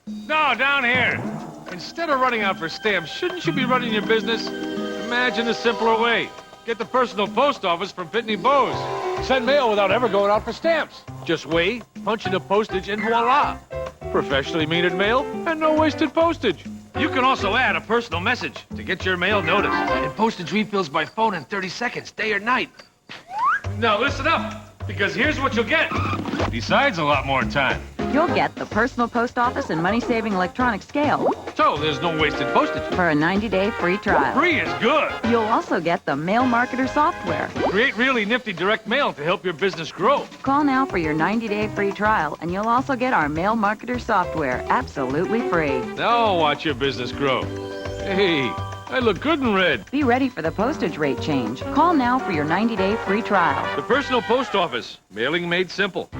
No, down here. Instead of running out for stamps, shouldn't you be running your business? Imagine a simpler way. Get the personal post office from Pitney Bowes. Send mail without ever going out for stamps. Just weigh, punch in the postage, and voila. Professionally metered mail and no wasted postage. You can also add a personal message to get your mail noticed. And postage refills by phone in 30 seconds, day or night. Now listen up, because here's what you'll get. Besides a lot more time. You'll get the personal post office and money-saving electronic scale So there's no wasted postage. for a 90-day free trial. Free is good. You'll also get the Mail Marketer software. Create really nifty direct mail to help your business grow. Call now for your 90-day free trial, and you'll also get our Mail Marketer software absolutely free. Now watch your business grow. Hey, I look good in red. Be ready for the postage rate change. Call now for your 90-day free trial. The personal post office. Mailing made simple.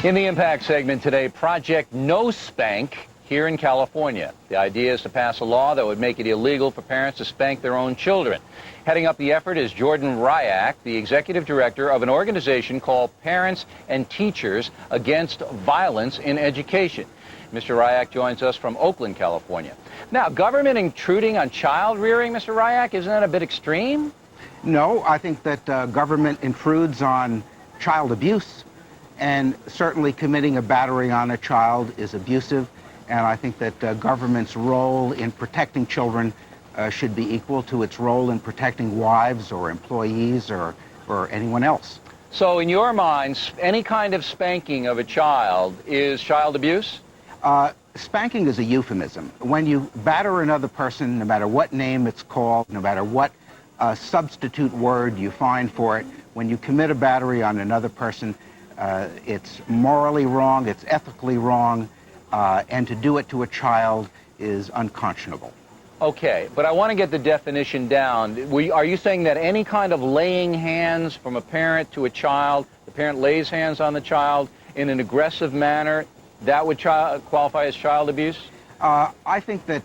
In the Impact segment today, Project No Spank here in California. The idea is to pass a law that would make it illegal for parents to spank their own children. Heading up the effort is Jordan Ryak, the executive director of an organization called Parents and Teachers Against Violence in Education. Mr. Ryak joins us from Oakland, California. Now, government intruding on child rearing, Mr. Ryak, isn't that a bit extreme? No, I think that government intrudes on child abuse, and certainly committing a battery on a child is abusive, and I think that government's role in protecting children should be equal to its role in protecting wives or employees or anyone else. So in your mind, any kind of spanking of a child is child abuse? Spanking is a euphemism. When you batter another person, no matter what name it's called, no matter what substitute word you find for it, when you commit a battery on another person, it's morally wrong, it's ethically wrong, and to do it to a child is unconscionable. Okay, but I want to get the definition down. Are you saying that any kind of laying hands from a parent to a child, the parent lays hands on the child in an aggressive manner, that would qualify as child abuse? I think that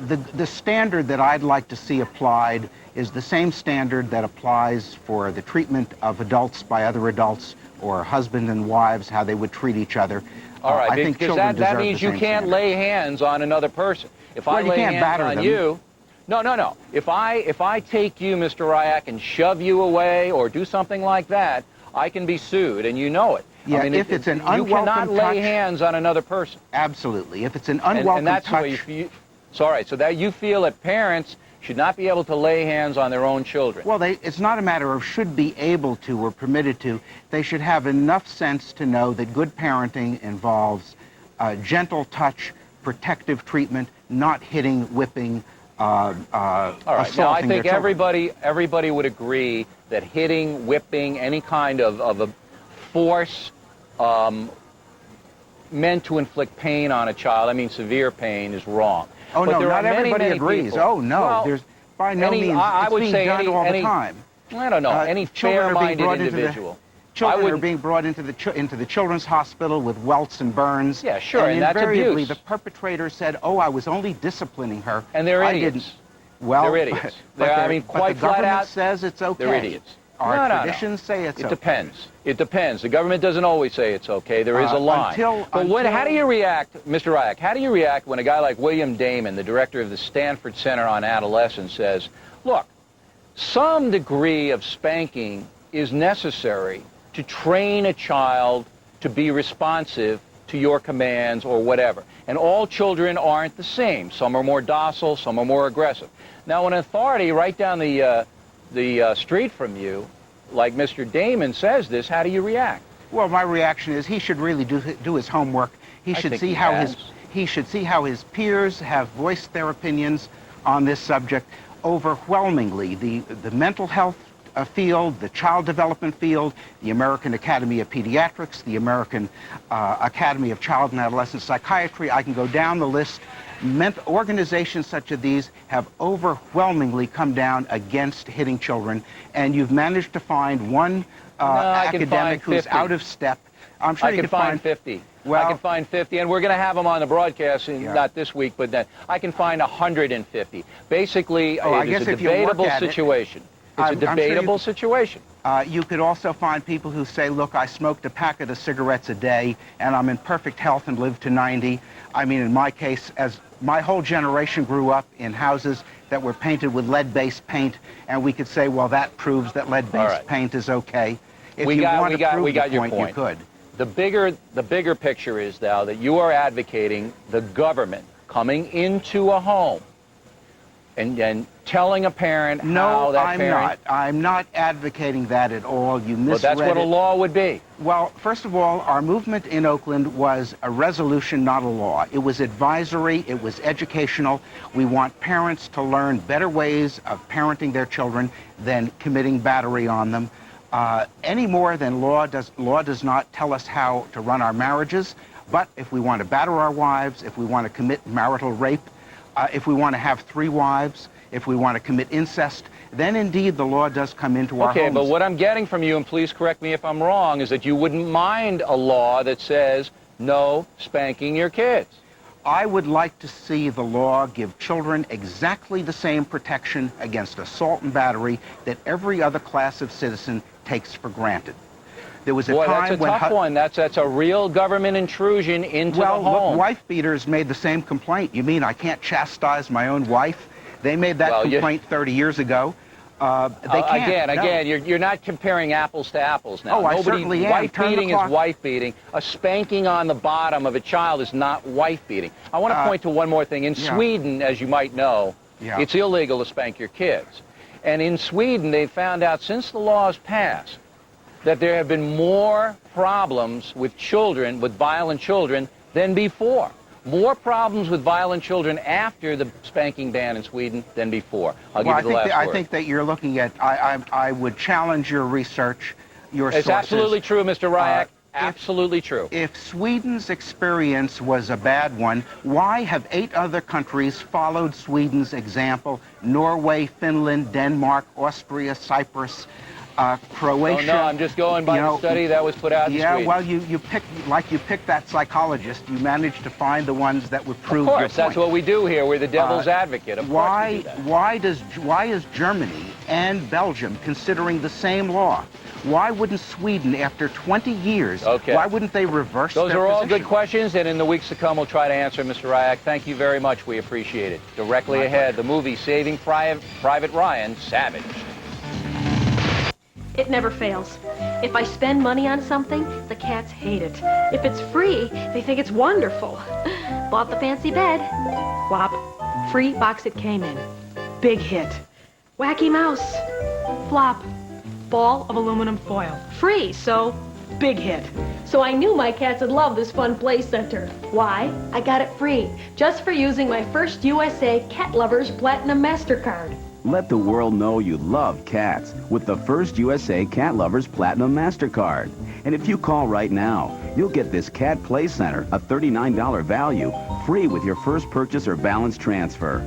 the standard that I'd like to see applied is the same standard that applies for the treatment of adults by other adults, or husband and wives, how they would treat each other. All right, I think because children that deserve means the you same can't standard. lay hands on another person. If I Well, you lay can't hands batter on them. you, no. If I take you, Mr. Ryak, and shove you away or do something like that, I can be sued, and you know it. Yeah, I mean, if it's an you cannot unwelcome lay touch- hands on another person. Absolutely. If it's an unwelcome and that's touch... all right, so that you feel that parents should not be able to lay hands on their own children. Well, it's not a matter of should be able to or permitted to. They should have enough sense to know that good parenting involves gentle touch, protective treatment, not hitting, whipping, All right, now I assaulting their think children. everybody would agree that hitting, whipping, any kind of a force meant to inflict pain on a child, I mean severe pain, is wrong. Oh, But no, there not are many, everybody many agrees. people. Oh, no, Well, there's by no means, I it's would being say done all any, the time. I don't know, any Children are being fair-minded brought into the- individual. Children are being brought into the children's hospital with welts and burns. Yeah, sure, and that's invariably abuse. the perpetrator said, "Oh, I was only disciplining her." And they're I idiots. didn't. Well, They're idiots. but I they're- mean, but quite the flat government out, says it's okay. they're idiots. Our No. traditions say it's It okay. depends. It depends. The government doesn't always say it's okay. There is a line. How do you react, Mr. Ryak, how do you react when a guy like William Damon, the director of the Stanford Center on Adolescence, says, look, some degree of spanking is necessary to train a child to be responsive to your commands or whatever. And all children aren't the same. Some are more docile, some are more aggressive. Now, when an authority right down the street from you, like Mr. Damon, says this, how do you react? Well, my reaction is he should really do his homework. He should see how his peers have voiced their opinions on this subject. Overwhelmingly, the mental health field, the child development field, the American Academy of Pediatrics, the American Academy of Child and Adolescent Psychiatry. I can go down the list. Organizations such as these have overwhelmingly come down against hitting children, and you've managed to find one academic who's out of step. I'm sure I can find 50. Well, I can find 50, and we're going to have them on the broadcast, not this week, but then. I can find 150. Basically, it's a debatable situation. It's a debatable situation. You could also find people who say, look, I smoked a packet of cigarettes a day, and I'm in perfect health and live to 90. I mean, in my case, as my whole generation grew up in houses that were painted with lead-based paint, and we could say, well, that proves that lead-based paint is okay. If you want to prove the point, you could. The bigger picture is now that you are advocating the government coming into a home and telling a parent how that parent... No, I'm not advocating that at all. You misread it. Well, that's what a law would be. Well, first of all, our movement in Oakland was a resolution, not a law. It was advisory. It was educational. We want parents to learn better ways of parenting their children than committing battery on them. Any more than law does not tell us how to run our marriages. But if we want to batter our wives, if we want to commit marital rape, if we want to have 3 wives, if we want to commit incest, then indeed the law does come into our homes. Okay, but what I'm getting from you, and please correct me if I'm wrong, is that you wouldn't mind a law that says no spanking your kids. I would like to see the law give children exactly the same protection against assault and battery that every other class of citizen takes for granted. There was a time when... That's a tough one. That's a real government intrusion into the home. Well, look, wife beaters made the same complaint. You mean I can't chastise my own wife? They made that complaint 30 years ago. They can't. Again, you're not comparing apples to apples now. Oh, I certainly am. Wife beating is wife beating. A spanking on the bottom of a child is not wife beating. I want to point to one more thing. In Sweden, as you might know, it's illegal to spank your kids. And in Sweden, they found out since the law has passed that there have been more problems with children, with violent children, than before. More problems with violent children after the spanking ban in Sweden than before. I'll give you the last word. I think that you're looking at, I would challenge your research, your sources. It's absolutely true, Mr. Ryak. Absolutely true. If Sweden's experience was a bad one, why have 8 other countries followed Sweden's example? Norway, Finland, Denmark, Austria, Cyprus, Croatia. Oh, no, I'm just going by the study that was put out in Sweden. Yeah, well, you picked that psychologist. You managed to find the ones that would prove your point. Of course, that's what we do here. We're the devil's advocate. Of course we do that. Why is Germany and Belgium considering the same law? Why wouldn't Sweden, after 20 years, why wouldn't they reverse their position? Those are all good questions, and in the weeks to come, we'll try to answer, Mr. Ryak. Thank you very much. We appreciate it. Directly ahead, the movie Saving Private Ryan, Savage. It never fails. If I spend money on something, the cats hate it. If it's free, they think it's wonderful. Bought the fancy bed. Whop. Free box it came in. Big hit. Wacky mouse. Flop. Ball of aluminum foil. Free, so big hit. So I knew my cats would love this fun play center. Why? I got it free, just for using my First USA Cat Lovers Platinum MasterCard. Let the world know you love cats with the First USA Cat Lovers Platinum MasterCard. And if you call right now, you'll get this Cat Play Center, a $39 value, free with your first purchase or balance transfer.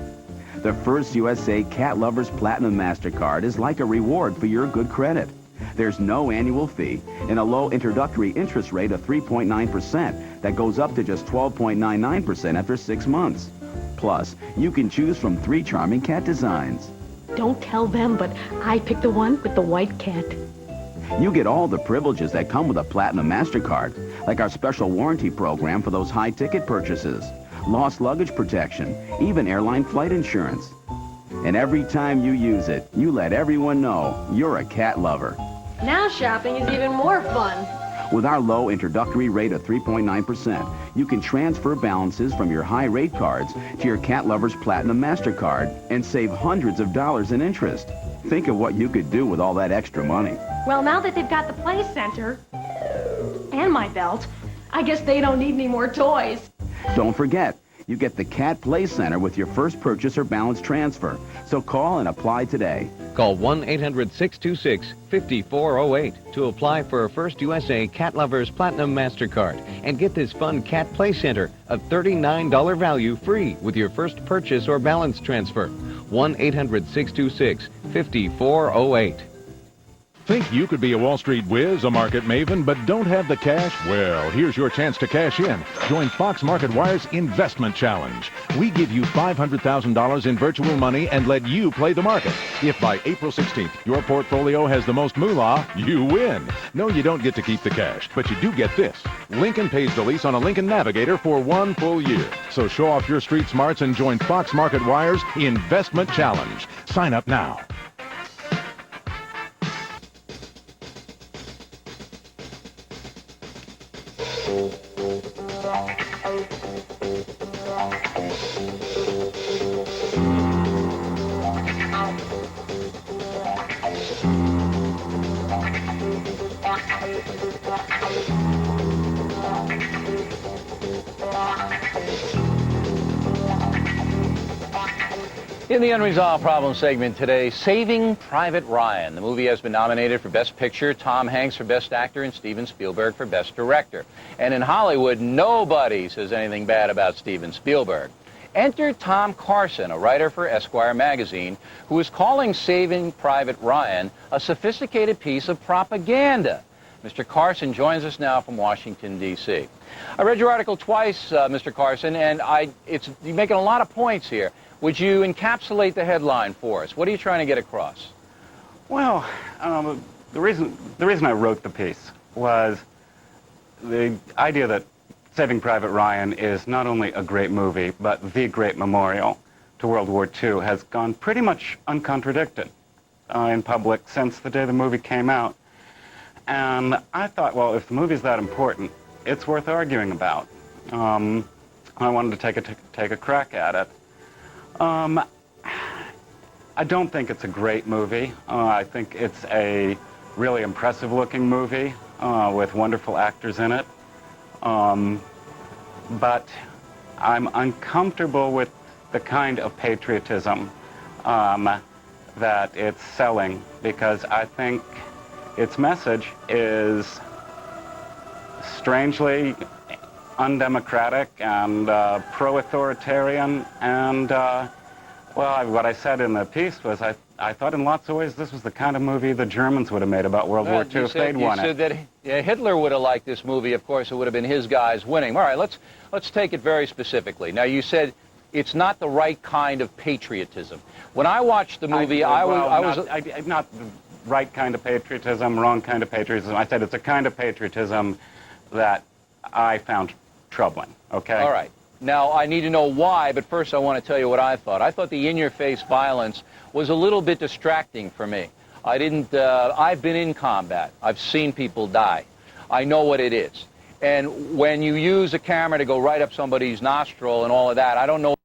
The First USA Cat Lovers Platinum MasterCard is like a reward for your good credit. There's no annual fee and a low introductory interest rate of 3.9% that goes up to just 12.99% after 6 months. Plus, you can choose from 3 charming cat designs. Don't tell them, but I picked the one with the white cat. You get all the privileges that come with a Platinum MasterCard, like our special warranty program for those high-ticket purchases, lost luggage protection, even airline flight insurance. And every time you use it, you let everyone know you're a cat lover. Now shopping is even more fun. With our low introductory rate of 3.9%, you can transfer balances from your high-rate cards to your Cat Lovers Platinum MasterCard and save hundreds of dollars in interest. Think of what you could do with all that extra money. Well, now that they've got the play center and my belt, I guess they don't need any more toys. Don't forget, You get the Cat Play Center with your first purchase or balance transfer. So call and apply today. Call 1-800-626-5408 to apply for a First USA Cat Lovers Platinum MasterCard and get this fun Cat Play Center, a $39 value, free with your first purchase or balance transfer. 1-800-626-5408. Think you could be a Wall Street whiz, a market maven, but don't have the cash? Well, here's your chance to cash in. Join Fox Market Wire's Investment Challenge. We give you $500,000 in virtual money and let you play the market. If by April 16th your portfolio has the most moolah, you win. No, you don't get to keep the cash, but you do get this. Lincoln pays the lease on a Lincoln Navigator for 1 full year. So show off your street smarts and join Fox Market Wire's Investment Challenge. Sign up now. In the Unresolved Problems segment today, Saving Private Ryan. The movie has been nominated for Best Picture, Tom Hanks for Best Actor, and Steven Spielberg for Best Director. And in Hollywood, nobody says anything bad about Steven Spielberg. Enter Tom Carson, a writer for Esquire magazine, who is calling Saving Private Ryan a sophisticated piece of propaganda. Mr. Carson joins us now from Washington, D.C. I read your article twice, Mr. Carson, and you're making a lot of points here. Would you encapsulate the headline for us? What are you trying to get across? Well, the reason I wrote the piece was the idea that Saving Private Ryan is not only a great movie, but the great memorial to World War II has gone pretty much uncontradicted in public since the day the movie came out. And I thought, well, if the movie's that important, it's worth arguing about. I wanted to take a crack at it. I don't think it's a great movie. I think it's a really impressive-looking movie with wonderful actors in it. But I'm uncomfortable with the kind of patriotism that it's selling, because I think its message is strangely undemocratic and pro-authoritarian, and well, what I said in the piece was I thought in lots of ways this was the kind of movie the Germans would have made about World War II if they'd won it. You said that Hitler would have liked this movie. Of course, it would have been his guys winning. All right, let's take it very specifically. Now, you said it's not the right kind of patriotism. When I watched the movie, not the right kind of patriotism, wrong kind of patriotism. I said it's a kind of patriotism that I found troubling, okay? All right. Now, I need to know why, but first I want to tell you what I thought. I thought the in-your-face violence was a little bit distracting for me. I've been in combat. I've seen people die. I know what it is. And when you use a camera to go right up somebody's nostril and all of that, I don't know